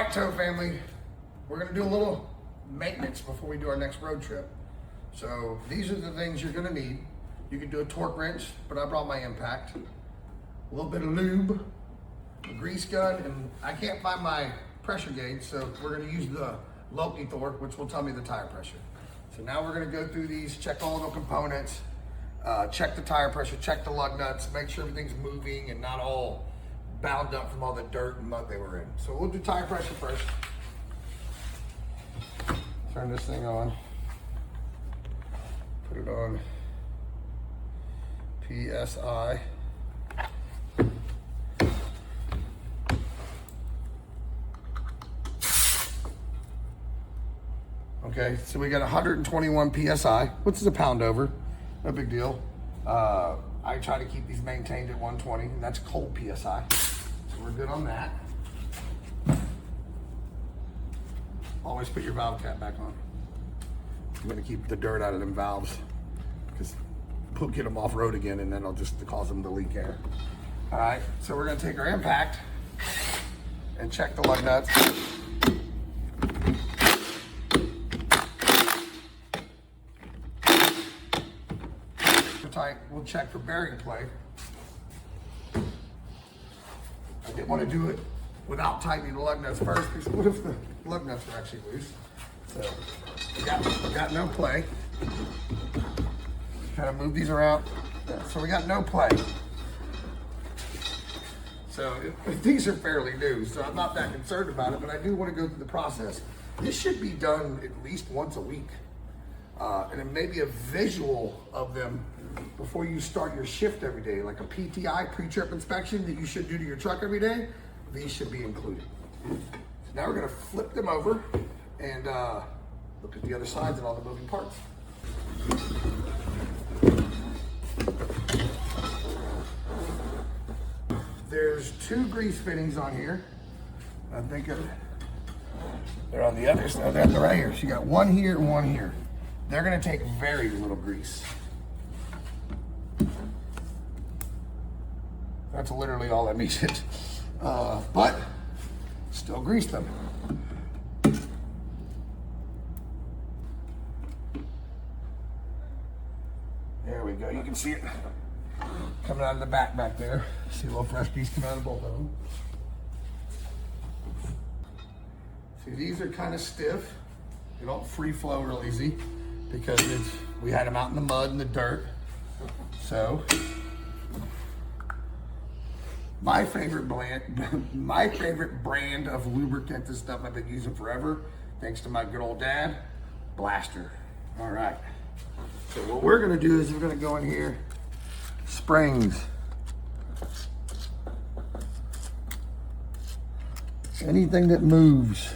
right, tow family, we're gonna do a little maintenance before we do our next road trip. So these are the things you're gonna need. You can do a torque wrench, but I brought my impact. A little bit of lube, a grease gun, and I can't find my pressure gauge, so we're gonna use the Lokey torque, which will tell me the tire pressure. So now we're gonna go through these, check all the components, check the tire pressure, check the lug nuts, make sure everything's moving and not all bound up from all the dirt and mud they were in. So we'll do tire pressure first. Turn this thing on. Put it on PSI. Okay, so we got 121 PSI, which is a pound over, no big deal. I try to keep these maintained at 120, and that's cold PSI. So we're good on that. Always put your valve cap back on. I'm gonna keep the dirt out of them valves because we'll get them off road again and then it'll just cause them to leak air. All right, so we're gonna take our impact and check the lug nuts. We'll check for bearing play. I didn't want to do it without tightening the lug nuts first, because what if the lug nuts are actually loose? So we got no play. Kind of move these around. So we got no play. So these are fairly new, so I'm not that concerned about it, but I do want to go through the process. This should be done at least once a week. And then maybe a visual of them before you start your shift every day, like a PTI, pre-trip inspection that you should do to your truck every day. These should be included. So now we're gonna flip them over and look at the other sides and all the moving parts. There's 2 grease fittings on here. I think they're on the other side. They're right here. So you got one here and one here. They're gonna take very little grease. That's literally all that needed. But still grease them. There we go, you can see it coming out of the back there. See a little fresh grease coming out of both of them. See, these are kind of stiff. They don't free flow real easy because we had them out in the mud and the dirt. So my favorite brand of lubricant and stuff I've been using forever, thanks to my good old dad, Blaster. All right. So what we're gonna do is we're gonna go in here, springs. Anything that moves.